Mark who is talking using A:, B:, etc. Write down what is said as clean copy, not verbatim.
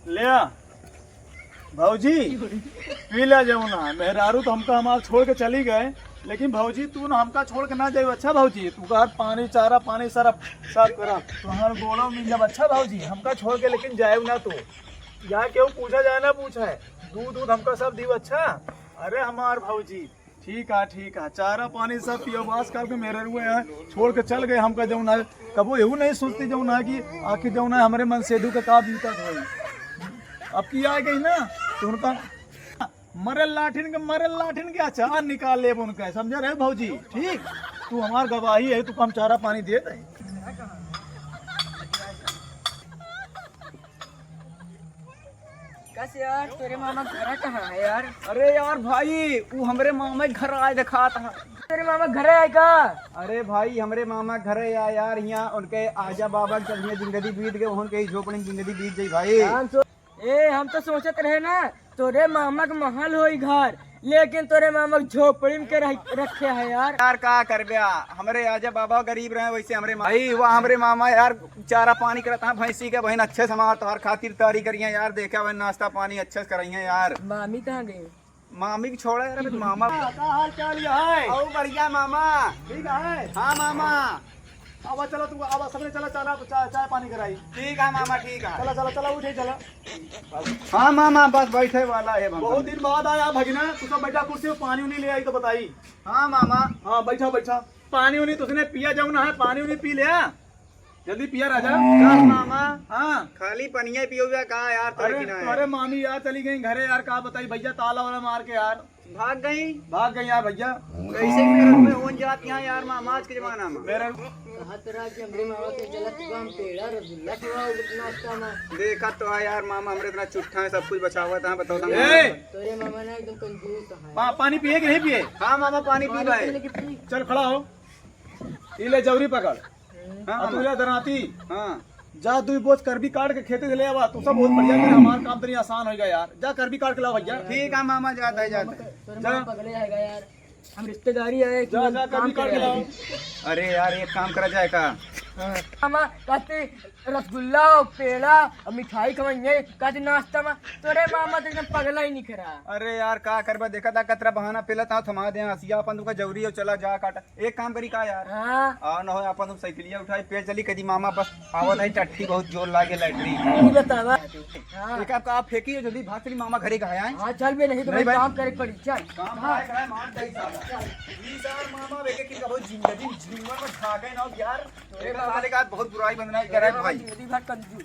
A: ले आ भाऊजी पी ले जाऊ ना। मेहरारू तो हमका हमार छोड़ के चली गए, लेकिन भाऊजी तू ना हमका छोड़ के ना जाए। अच्छा भाऊजी तू का पानी चारा पानी सारा सब करा तुम्हारे गोड़ों में जब। अच्छा भाऊजी हमका छोड़ के लेकिन जाए ना तू। यहाँ क्यों पूछा जाए ना पूछा है। दूध दूध हमका सब दीव। अच्छा अरे हमार भाऊजी ठीक है चारा पानी सब पियो बास करके मेरे रुए हैं छोड़ के चल गए। हमका जो ना कबो यू नहीं सोचती जो ना कि आखिर जो ना हमारे मन सेधु का बीता हुई। अब की आ गई ना तो उनका मरल लाठिन के अचार निकाल ले उनका। समझा रहे भाऊजी। ठीक तू हमार गवाही है, तू हम चारा पानी दे दे।
B: कैसे यार तेरे मामा घर कहाँ है यार?
C: अरे यार भाई वो हमारे मामा के घर आए दिखा था।
B: तेरे मामा घर है का?
C: अरे भाई हमारे मामा घर है यार यहाँ उनके आजा बाबा के चलिए जिंदगी बीत गए उनके झोपड़ी जिंदगी बीत गई भाई।
B: हम तो सोचत रहे ना तोरे मामा के महल होई घर, लेकिन तोरे मामा के झोपड़ी में के रखे है यार।
C: यार का कर गया हमारे आजा बाबा गरीब रहे वैसे हमारे भाई वह हमारे मामा यार चारा पानी करता है भैंसी के बहन अच्छे से हमारे तोहर खातिर तैयारी करिए यार। देखा वह नाश्ता पानी अच्छे से कराइए यार।
B: मामी कहाँ गई?
C: मामी की छोड़ा यार अभी मामा
A: का हाल चाल है?
C: ओ बढ़िया मामा।
A: ठीक है
C: हाँ मामा
A: अब चलो तू अब सबने चला चारा चाय पानी कराई।
C: ठीक है मामा ठीक है।
A: चला चला चला उठे चला।
C: हाँ मामा बस बैठे वाला है मामा।
A: बहुत दिन बाद आया भगना। तू सब बैठा कुर्सी पे पानी उनी ले आई तो बताई।
C: हाँ मामा।
A: हाँ बैठा पानी उनी तुझने पिया जाऊ ना है। पानी उनी पी ले जल्दी पिया राजा।
C: चल मामा
A: हाँ
C: खाली पनिया पियोगे कहा यार
A: अरे मामी यार चली गई घरे यार। कहा बताई भैया ताला वाला मार के यार
C: भाग गई
A: यार भैया।
C: कैसे मेरे में हो जाती हैं यार मामा आज के जमाना में।
A: मेरा
B: हमरे मामा के चलत हम पेड़ा रसगुल्ला खिलाओ नाश्ता में।
C: देखा तो है यार मामा हमारे इतना चुट्ठा है सब कुछ बचा हुआ था बताओ
B: तोरे मामा ना एकदम कंजूस है।
A: पानी पिए कि नहीं पिए?
C: हाँ मामा पानी पी भाई।
A: चल खड़ा हो ले जवरी पकड़।
C: हाँ
A: तू ले दराती
C: हाँ
A: जा दू बोझ कर भी काट के खेते ले आवा। तू सब बहुत बढ़िया कर हमारा काम तनी आसान हो गया यार। जा कर भी काट के लाओ भैया।
C: ठीक है मामा जाता है
B: तोरे मामा पगले आएगा यार। हम रिश्तेदारी है
A: जा जा कर भी काट के लाओ।
C: अरे यार एक काम करा जाए का
B: मामा कहते रसगुल्ला और पेड़ा और मिठाई खवाइए कहते नाश्ता में। तोरे मामा तो एकदम पगला ही नहीं करा।
C: अरे यार का करबा देखा था कतरा बहाना पेला था थमा दे हसिया अपन तुमका जरूरी हो चला जा काट। एक काम करी का यार
B: हाँ
C: आ न हो अपन तुम साइकिलिया उठाई पे चली कदी मामा बस आवत है टट्ठी बहुत जोर लागे लैटरी।
B: नहीं बतावा। हाँ
C: एक आप फेंकी हो जल्दी भाग चली मामा घरे का है।
B: हाँ चल बे नहीं तो
C: नहीं
B: भाई
C: भाई।
B: काम करे पड़ी। चल
C: काम आए करे मान दई साला ई साल मामा वेके की बहुत जिंदगी जीवन में खा गए ना यार। एक साल के बाद बहुत बुराई बंदना करे भाई।
B: जिंदगी भर कंजूस